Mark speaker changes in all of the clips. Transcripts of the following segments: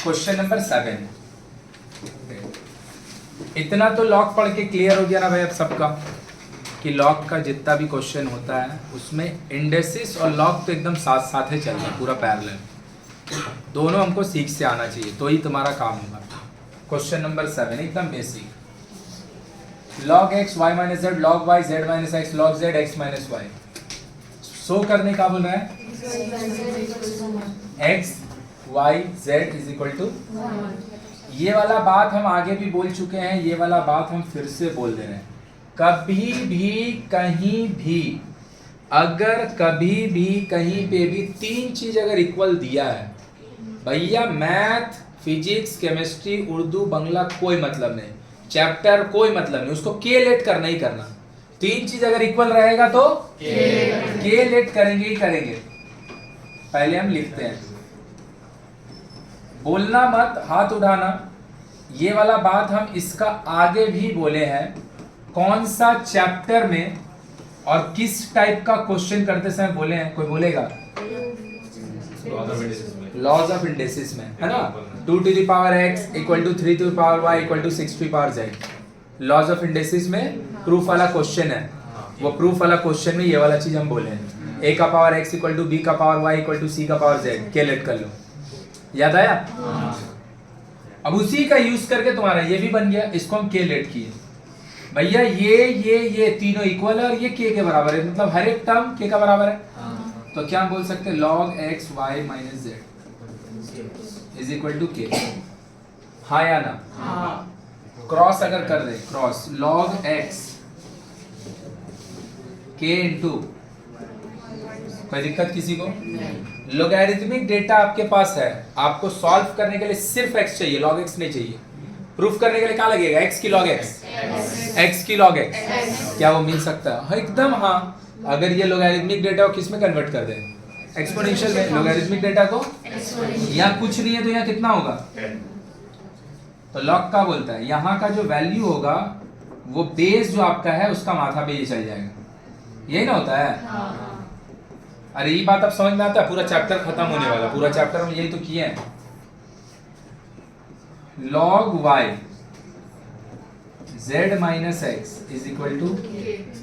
Speaker 1: Question number 7। इतना तो log पढ़ के क्लियर हो गया ना भाई अब सबका, कि लॉग का जितना भी क्वेश्चन होता है उसमें इंडेसिस और लॉग तो एकदम साथ साथ ही चल रहा है, पूरा पैरेलल, दोनों हमको सीख से आना चाहिए तो ही तुम्हारा काम होगा। क्वेश्चन नंबर 7 एकदम basic, log x y minus z log y z minus x log z x minus y. Show करने का बोल रहा है x y z is equal to, ये वाला बात हम आगे भी बोल चुके हैं, ये वाला बात हम फिर से बोल दे रहे हैं। कभी भी कहीं भी अगर कभी भी कहीं पे भी तीन चीज अगर इक्वल दिया है भैया, math physics chemistry Urdu Bangla कोई मतलब नहीं, चैप्टर कोई मतलब नहीं, उसको के लेट करना ही करना। तीन चीज अगर इक्वल रहेगा तो के लेट करेंगे ही करेंगे। पहले हम लिखते हैं, बोलना मत, हाथ उठाना। ये वाला बात हम इसका आगे भी बोले हैं, कौन सा चैप्टर में और किस टाइप का क्वेश्चन करते समय बोले हैं, कोई बोलेगा? लॉज ऑफ इंडेसिस में, है ना। 2 to the power x equal to 3 to the power y equal to 6 to the power z। Laws of indices में प्रूफ वाला क्वेश्चन है, वो प्रूफ वाला क्वेश्चन में ये वाला चीज हम बोले हैं, a का power x equal to b का power y equal to c का पावर z। के लेट कर लो, याद आया? अब उसी का यूज करके तुम्हारा ये भी बन गया, इसको हम के लेट किए भैया, ये तीनों इक्वल है और ये के बराबर है, मतलब हर एक टर्म के का बराबर है। तो क्या हम बोल सकते हैं, log x y minus z is equal to k. हाँ या ना? क्रॉस अगर कर रहे, क्रॉस log x के इंटू, कोई दिक्कत किसी को? लोगैरिथमिक डेटा आपके पास है, आपको सॉल्व करने के लिए सिर्फ x चाहिए, log x नहीं चाहिए। प्रूफ करने के लिए क्या लगेगा? x की log x, x की log x। क्या वो मिल सकता है? एकदम हाँ। अगर ये लोगैरिथमिक डेटा को किस में कन्वर्ट कर दे? एक्सपोनेंशियल में। लोगैरिथमिक डेटा को यहाँ कुछ नहीं है तो यहाँ कितना होगा? तो log का बोलता है यहाँ का जो वैल्यू होगा वो बेस जो आपका है उसका माथा पे ये चल जाएगा, यही ना होता है? अरे ये बात अब समझ में आता है, पूरा चैप्टर खत्म होने वाला, पूरा चैप्टर में यही तो किए हैं। log y z minus x is equal to,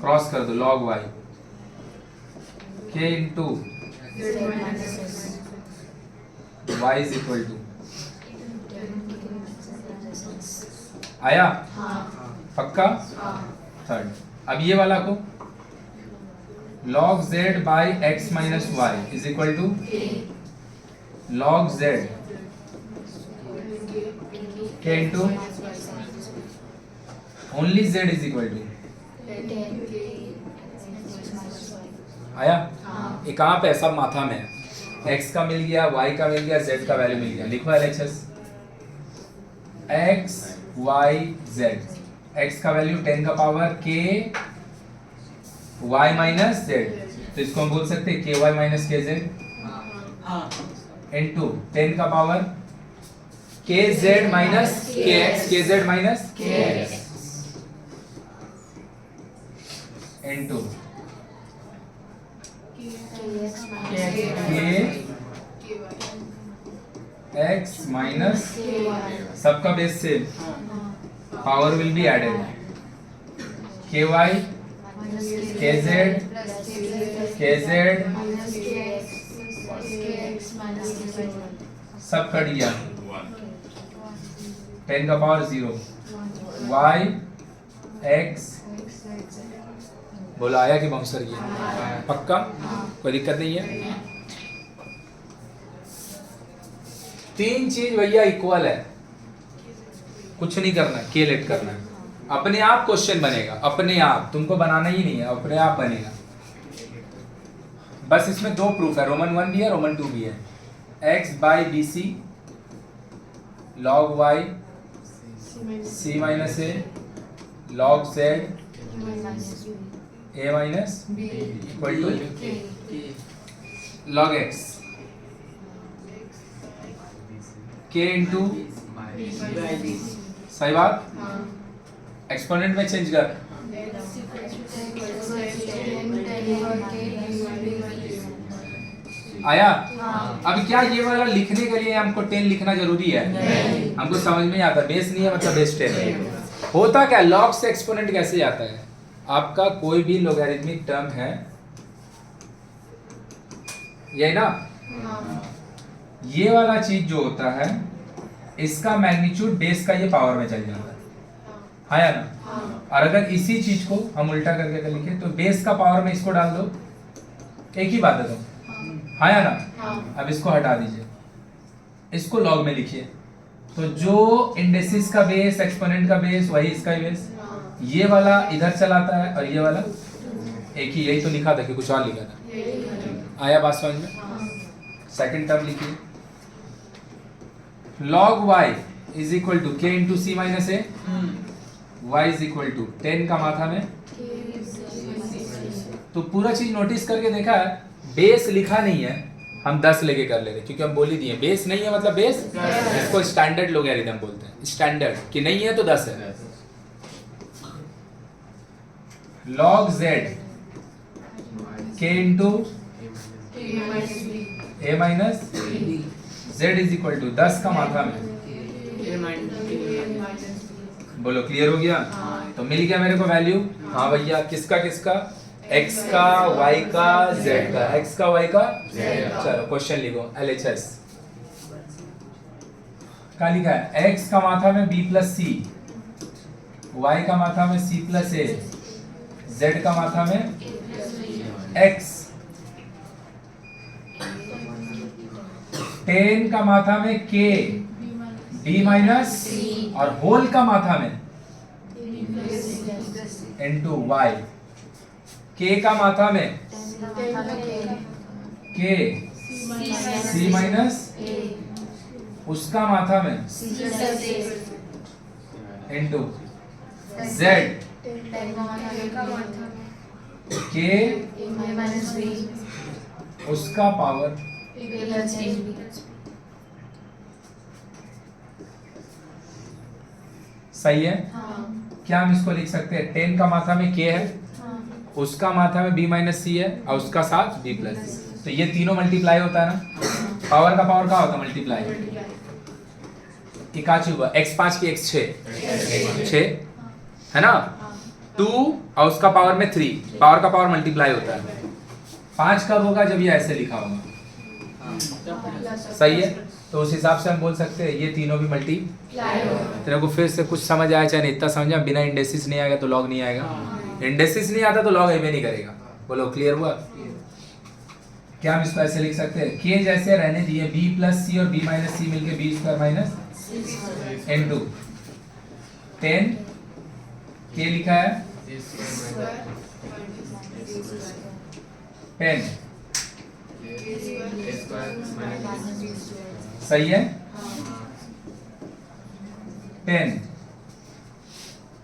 Speaker 1: cross कर दो, log y k into y is equal to, आया? पक्का? थर्ड। अब ये वाला को log z by x minus y is equal to log z k into only z is equal to, आया? ये कहाँ पे? सब माथा में है। x का मिल गया, y का मिल गया, z का वैल्यू मिल गया। लिखो LHS x y z, x का वैल्यू 10 का power k y minus z, तो इसको हम बोल सकते हैं ky माइनस kz इंटू 10 का power kz minus kx, kz minus kx into x minus, सबका बेस से power will be added, ky kz सब कट गया, 10 का पावर 0 y x। बोला आया कि बाउंसर किया? पक्का? कोई दिक्कत नहीं है। तीन चीज भैया इक्वल है, कुछ नहीं करना, के लेट करना है, अपने आप क्वेश्चन बनेगा, अपने आप, तुमको बनाना ही नहीं है, अपने आप बनेगा। बस इसमें दो प्रूफ है, रोमन 1 भी है, रोमन 2 भी है। x by b c log y c minus a log z a minus equal to log x k into, सही बात? एक्सपोनेंट में चेंज कर, आया? अब क्या ये वाला लिखने के लिए हमको 10 लिखना जरूरी है? हमको समझ में नहीं आता, बेस नहीं है मतलब बेस 10 है। होता क्या, लॉग से एक्सपोनेंट कैसे जाता है? आपका कोई भी लोगैरिथमिक टर्म है, यही ना? ये वाला चीज जो होता है इसका मैग्नीट्यूड बेस का ये पावर में चल जाता है, आया ना? और अगर इसी चीज को हम उल्टा करके अगर लिखे तो बेस का पावर में इसको डाल दो, एक ही बात है तो, आया ना? अब इसको हटा दीजिए, इसको लॉग में लिखिए, तो जो इंडेसिस का बेस, एक्सपोनेंट का बेस, वही इसका बेस। ये वाला इधर चलाता है और ये वाला एक ही, यही तो लिखा था कि कुछ और लिखा था? आया बात समझ में? सेकंड टर्म लिखिए, log y is equal to k into c minus a, y is equal to 10 का माथा में। तो पूरा चीज नोटिस करके देखा है, बेस लिखा नहीं है, हम 10 लेके कर लेते क्योंकि हम बोल ही दिए बेस नहीं है मतलब बेस, इसको स्टैंडर्ड लोगैरिथम बोलते हैं। स्टैंडर्ड कि नहीं है तो 10 है। log z k into a minus z is equal to 10 का मात्रा में। बोलो क्लियर हो गया? तो मिल गया मेरे को वैल्यू। हाँ भैया, किसका किसका? x का, y का, z का। x का, y का, चलो क्वेश्चन लिखो LHS। क्या लिखा है? x का माथा में b प्लस सी, y का माथा में c प्लस ए, z का माथा में x, 10 का माथा में k, b माइनस और होल का माथा में इंटू y, k का माथा में k, c माइनस उसका माथा में इंटू z, k उसका पावर। सही है? क्या हम इसको लिख सकते हैं? 10 का माथा में k है, उसका माथा में b माइनस सी है और उसका साथ b प्लस सी। तो ये तीनों मल्टीप्लाई होता है ना? पावर का पावर क्या होता है? मल्टीप्लाई। ये क्या चीज हुआ? x5 की x6 है ना? 2 और उसका पावर में 3, पावर का पावर मल्टीप्लाई होता है। 5 कब होगा? जब ये ऐसे लिखा होगा। सही है? तो उस हिसाब से हम बोल सकते हैं ये तीनों भी मल्टीप्लाई होगा। तेरे को फिर से कुछ समझ आया चाहे नहीं, इतना समझा? बिना इंडेसिस नहीं आएगा तो लॉग नहीं आएगा, इंडेसिस नहीं आता तो लॉग भी नहीं करेगा। बोलो क्लियर हुआ? क्या हम इसको ऐसे लिख सकते हैं? k जैसे रहने दिए, b प्लस सी और b माइनस सी मिलके b square minus into 10 k लिखा है 10। सही है? 10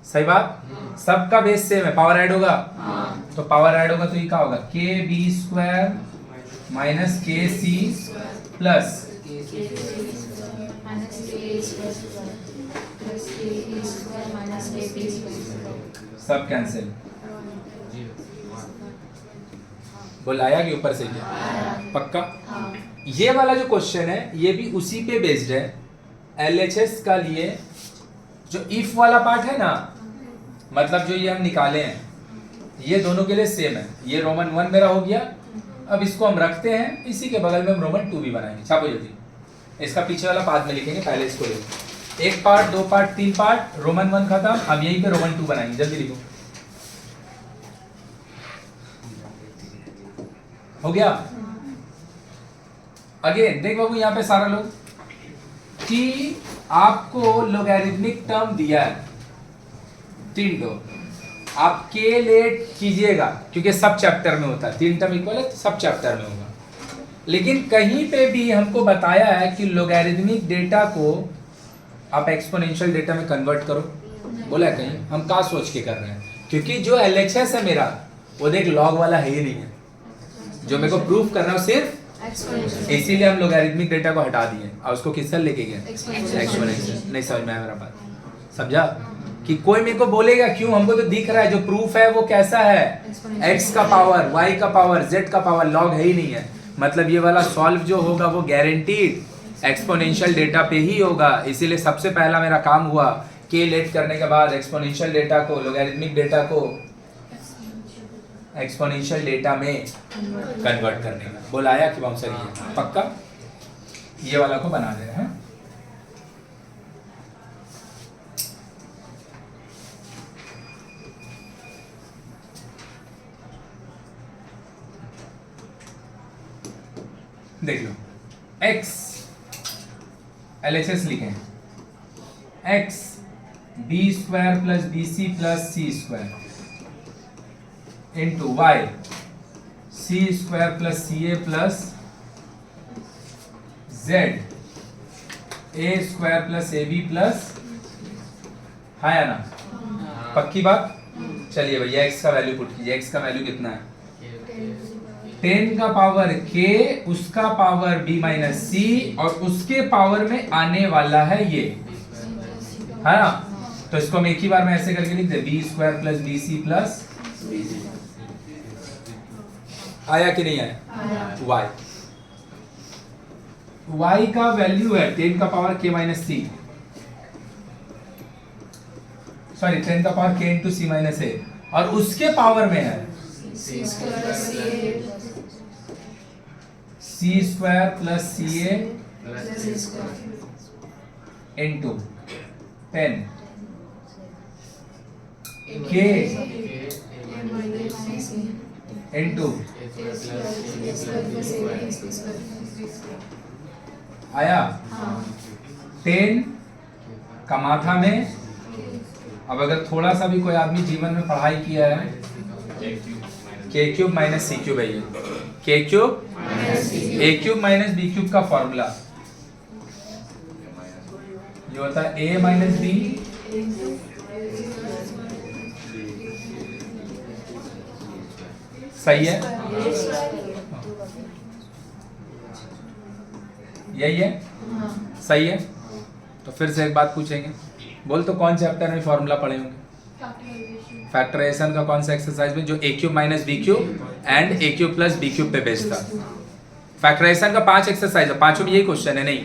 Speaker 1: सही बात? सबका बेस सेम है, पावर ऐड होगा तो पावर ऐड होगा तो ये क्या होगा? के बी स्क्वायर माइनस के सी प्लस सब कैंसिल। बोल आया कि ऊपर से क्या? पक्का? ये वाला जो क्वेश्चन है ये भी उसी पे बेस्ड है। LHS का लिए जो इफ वाला पार्ट है ना, मतलब जो ये हम निकाले हैं, ये दोनों के लिए सेम है। ये रोमन 1 मेरा हो गया। अब इसको हम रखते हैं, इसी के बगल में हम रोमन 2 भी बनाएंगे। छापो जल्दी, इसका पीछे वाला पार्ट में लिखेंगे, पहले इसको लिखो। 1 पार्ट, 2 पार्ट, 3 पार्ट, रोमन 1 खत्म। अब यहीं पे रोमन 2 बनाएंगे, जल्दी लिखो। हो गया? अगेन देख बाबू, यहाँ पे सारा लोग कि आपको लोगैरिथमिक टर्म दिया है 3 टो, आप के लेट कीजिएगा क्योंकि सब चैप्टर में होता है। 3 टर्म इक्वल है तो सब चैप्टर में होगा। लेकिन कहीं पे भी हमको बताया है कि लोगैरिथमिक डेटा को आप एक्सपोनेंशियल डेटा में कन्वर्ट करो, बोला है कहीं? हम क्या सोच के कर रहे हैं? क्योंकि जो LHS है मेरा वो देख लॉग वाला है ही नहीं है, जो मेरे को प्रूफ करना है सिर्फ, इसीलिए हम लोगैरिथमिक डेटा को हटा दिए और उसको किस तरह लेके गए? एक्सपोनेंशियल। नहीं समझ में आया मेरा बात? समझा? कि कोई मेरे को बोलेगा क्यों? हमको तो दिख रहा है जो प्रूफ है वो कैसा है? x का पावर, y का पावर, z का पावर, लॉग है ही नहीं है। मतलब ये वाला सॉल्व जो होगा वो गारंटीड एक्सपोनेंशियल डेटा पे ही होगा। इसीलिए सबसे पहला मेरा काम हुआ के लेट करने के बाद एक्सपोनेंशियल डेटा को, लॉगरिथमिक डेटा को एक्सपोनेंशियल डेटा में कन्वर्ट करने का। बोलाया कि बाउंसर ये पक्का ये वाला को बना दे रहे हैं। देख लो x LHS लिखें x b² plus bc plus c² into y c² plus ca plus z a² plus ab plus, हाँ या ना? पक्की बात। चलिए भैया x का वैल्यू पुट कीजिए। x का वैल्यू कितना है? 10 का पावर k, उसका पावर b माइनस c, और उसके पावर में आने वाला है ये, है ना? तो इसको हम एक ही बार में ऐसे करके लिख दे, b² प्लस bc प्लस, आया कि नहीं आया? y का वैल्यू है 10 का power k minus c, sorry 10 का power k into c minus a, और उसके पावर में है c² plus ca into 10 k into आया 10 का माथा में। अब अगर थोड़ा सा भी कोई आदमी जीवन में पढ़ाई किया है, k³ माइनस c³ है ये, k³ a³ माइनस b³ का फॉर्मूला जो होता है a माइनस b सही है, यही है, सही है। तो फिर से एक बात पूछेंगे, बोल तो कौन चैप्टर में फॉर्मूला पढ़े होंगे? फैक्टराइजेशन का कौन सा एक्सरसाइज में, जो a³ minus b³ and a³ plus b³ पे बेस्ड था। फैक्टराइजेशन का 5 एक्सरसाइज है, पांचों में यही क्वेश्चन है। नहीं,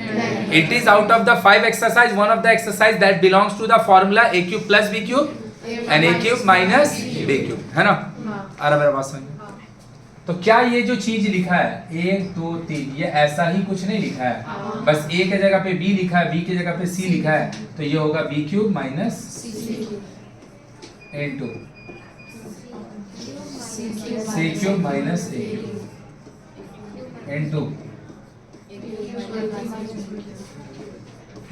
Speaker 1: it is out of the 5 exercise one of the exercise that belongs to the formula a³ plus b³ and a³ minus b³, है ना? अरे मेरा बात समझ। तो क्या ये जो चीज लिखा है 1 2 3 ये ऐसा ही कुछ नहीं लिखा है, बस a के जगह पे b लिखा है, b की जगह पे c लिखा है, तो ये होगा b³ minus into c³ minus a³ into,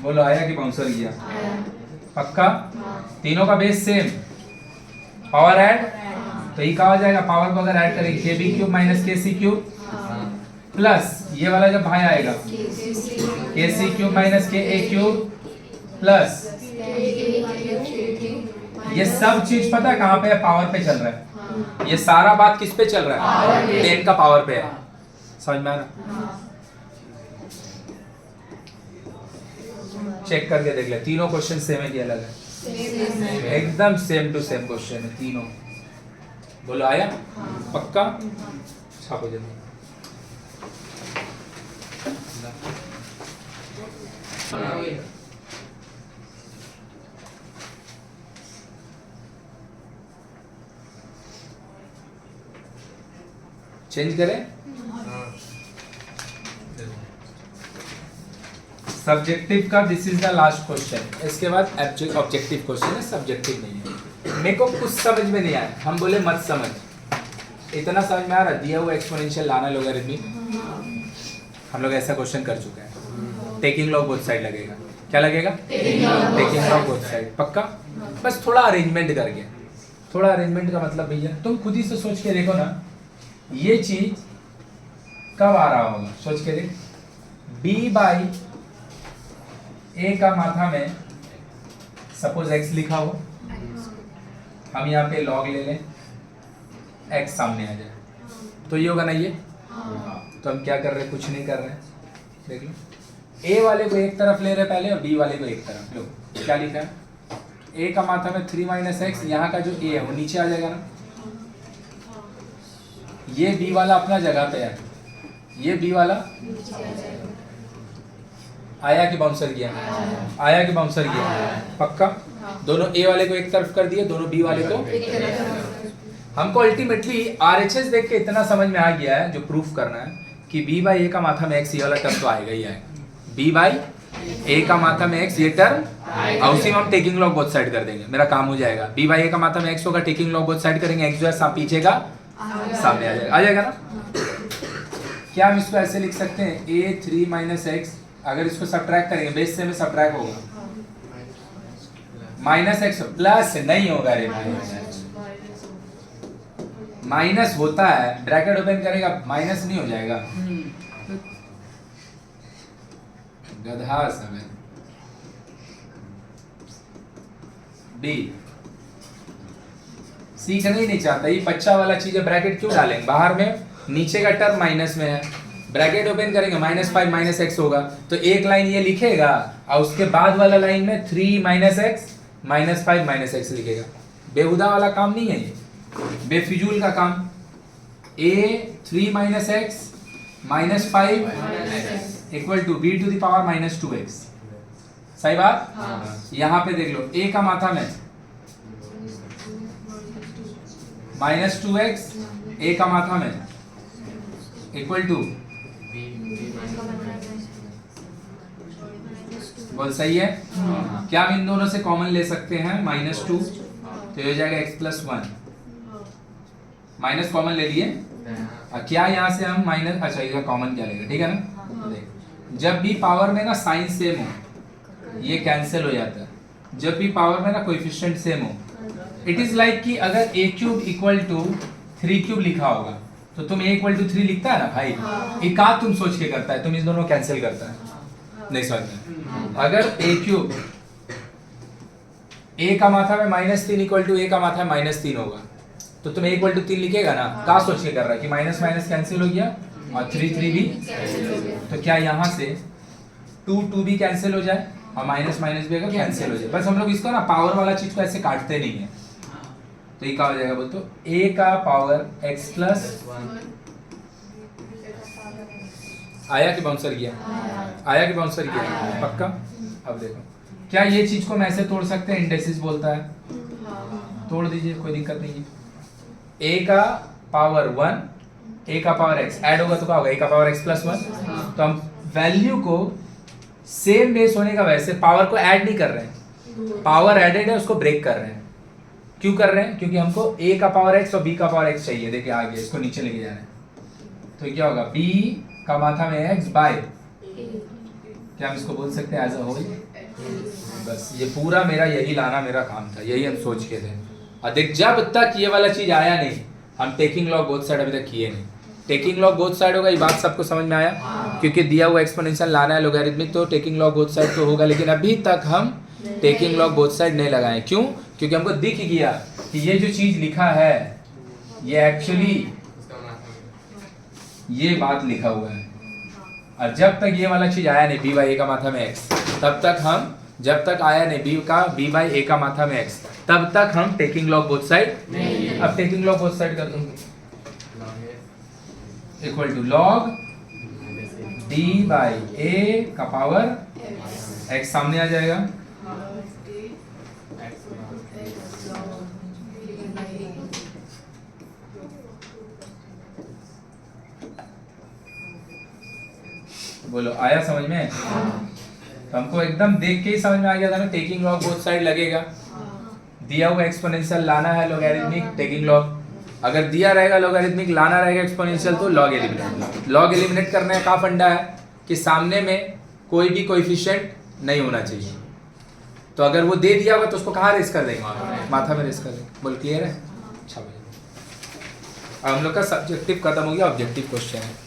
Speaker 1: बोलो आया कि बाउंसर गया? पक्का? तीनों का बेस सेम, पावर ऐड, तो ये कहा जाएगा, पावर को अगर ऐड करेंगे kb³ माइनस kc³ प्लस ये वाला जब भाई आएगा kc³ माइनस ka³ प्लस ये सब चीज पता है कहाँ पे है? पावर पे चल रहा है। ये सारा बात किस पे चल रहा है? 10 का पावर पे है। समझ में आ रहा? चेक करके देख ले, तीनों क्वेश्चन सेम है कि अलग है? एकदम सेम टू सेम क्वेश्चन है तीनों। बोलो आया? पक्का? छापो जल्दी। चेंज करें? सब्जेक्टिव का this is the last question, इसके बाद ऑब्जेक्टिव क्वेश्चन है, सब्जेक्टिव नहीं है। मेरे को कुछ समझ में नहीं आया, हम बोले मत समझ, इतना समझ में आ रहा, दिया हुआ एक्सपोनेंशियल लाना लॉगरिथमिक, हम लोग ऐसा क्वेश्चन कर चुके हैं। टेकिंग लॉग बोथ साइड लगेगा, क्या लगेगा? टेकिंग लॉग बोथ साइड, पक्का? बस थोड़ा अरेंजमेंट करके, थोड़ा अरेंजमेंट का मतलब भैया तुम खुद ही से सोच के देखो ना, ये चीज कब आ रहा होगा, सोच के देख। b बाई a का माथा में सपोज x लिखा हो, हम यहाँ पे log ले लें, x सामने आ जाए, तो ये होगा ना ये। तो हम क्या कर रहे हैं? कुछ नहीं कर रहे हैं, देख लो। a वाले को एक तरफ ले रहे पहले और b वाले को एक तरफ। लो क्या लिखा है? a का माथा में 3 माइनस एक्स, यहाँ का जो a है वो नीचे आ जाएगा ना, ये b वाला अपना जगह पे है, ये बी वाला आया कि बाउंसर गया? आया कि बाउंसर गया? पक्का? दोनों ए वाले को एक तरफ कर दिए, दोनों बी वाले को। हमको अल्टीमेटली आरएचएस देख के इतना समझ में आ गया है जो प्रूफ करना है कि बी बाई ए का माथा में एक्स, ये वाला टर्म तो आएगा ही आएगा। बी बाई ए का माथा में एक्स, ये टर्म, और उसी में हम टेकिंग लॉग बोथ साइड कर देंगे, मेरा काम हो जाएगा। बी बाई ए का माथा में एक्स होगा, टेकिंग लॉग बोथ साइड करेंगे, एक्स जो है पीछे का सामने आ जाएगा ना। क्या हम इसको ऐसे लिख सकते हैं, ए 3 माइनस एक्स, अगर इसको सब्ट्रैक्ट करेंगे बेस से में सब्ट्रैक्ट होगा, माइनस एक्स प्लस नहीं होगा रे भाई, माइनस होता है, ब्रैकेट ओपन करेगा माइनस नहीं हो जाएगा, गधा समय। बी सीखना ही नहीं चाहता, ये बच्चा वाला चीज है, ब्रैकेट क्यों डालेंगे बाहर में, नीचे का टर्म माइनस में है, ब्रैकेट ओपन करेंगे -5 माइनस एक्स होगा, तो एक लाइन ये लिखेगा और उसके बाद वाला लाइन में 3 माइनस एक्स -5 माइनस एक्स लिखेगा। बेहुदा वाला काम नहीं है ये, बेफिजूल का काम। a 3 minus x -5 equal to b to the power -2x, सही बात? यहाँ पे देख लो, a का माथा में -2x, a का माथा में इक्वल टू, बोल सही है? क्या हम इन दोनों से कॉमन ले सकते हैं -2, तो ये हो जाएगा x+1, माइनस कॉमन ले लिए। क्या यहाँ से हम माइनस, अच्छा इसका कॉमन क्या लेगा, ठीक है ना। देख, जब भी पावर में ना साइन सेम हो ये कैंसिल हो जाता है, जब भी पावर में ना कोएफिशिएंट सेम हो, इट इज लाइक कि अगर a³ इक्वल टू 3³ लिखा होगा तो तुम a इक्वल टू 3 लिखता है ना भाई, एक आध तुम सोच के करता है, तुम इस दोनों कैंसिल करता है, नहीं समझ में। अगर a³ a का माथा में -3 इक्वल टू a का माथा में -3 होगा तो तुम a इक्वल टू 3 लिखेगा ना, क्या सोच के कर रहा है कि माइनस माइनस कैंसिल हो गया और 3 भी, तो क्या यहाँ से 2 भी कैंसिल हो जाए और माइनस माइनस भी अगर कैंसिल हो जाए। बस हम लोग इसको ना पावर वाला चीज को ऐसे काटते नहीं है, तो ये क्या हो जाएगा बोल तो a का पावर x+, आया कि बाउंसर गया? आया कि बाउंसर गया? पक्का? अब देखो, क्या ये चीज को हम ऐसे तोड़ सकते हैं, इंडेसिस बोलता है, तोड़ दीजिए, कोई दिक्कत नहीं है। a का पावर 1, a का पावर x ऐड होगा तो क्या होगा, a का पावर x+1, तो हम वैल्यू को सेम बेस होने का वैसे पावर को ऐड नहीं कर रहे हैं, पावर एडेड है उसको ब्रेक कर रहे हैं। क्यों कर रहे हैं? क्योंकि हमको a का पावर x और b का पावर x चाहिए। देखिए आगे इसको नीचे लेके जा रहे हैं, तो क्या होगा, b का माथा में x बाय, क्या हम इसको बोल सकते हैं एज अ होल। बस ये पूरा मेरा यही लाना मेरा काम था, यही हम सोच के थे। और देख, जब तक ये वाला चीज आया नहीं, हम टेकिंग लॉग बोथ साइड अभी तक किए नहीं। टेकिंग लॉग बोथ साइड होगा, ये बात सबको समझ में आया? क्योंकि दिया हुआ एक्सपोनेंशियल लाना है लोगैरिथमिक, तो टेकिंग लॉग बोथ साइड तो होगा, लेकिन अभी तक हम टेकिंग लॉग बोथ साइड नहीं लगाए। क्यों? क्योंकि हमको दिख गया कि ये जो चीज लिखा है ये एक्चुअली ये बात लिखा हुआ है, और जब तक ये वाला चीज आया नहीं b बाई a का माथा में x, तब तक हम, जब तक आया नहीं b बाई a का माथा में x, तब तक हम टेकिंग लॉग बोथ साइड। अब टेकिंग लॉग बोथ साइड कर दूंगी, equal to log d by a का पावर x सामने आ जाएगा, बोलो आया समझ में? तो हमको एकदम देख के ही समझ में आ गया था ना, टेकिंग लॉग बोथ साइड लगेगा। दिया हुआ एक्सपोनेंशियल लाना है लोगैरिथमिक, टेकिंग लॉग। अगर दिया रहेगा लोगैरिथमिक, लाना रहेगा एक्सपोनेंशियल, तो लॉग एलिमिनेट। लॉग एलिमिनेट करने का फंडा है कि सामने में कोई भी कोएफिशिएंट नहीं होना चाहिए, तो अगर वो दे दिया होगा तो उसको कहाँ रेस कर देंगे, माथा में रेस कर देंगे। बोल क्लियर है? अच्छा भाई, अब हम लोग का सब्जेक्टिव खत्म हो गया, ऑब्जेक्टिव क्वेश्चन है।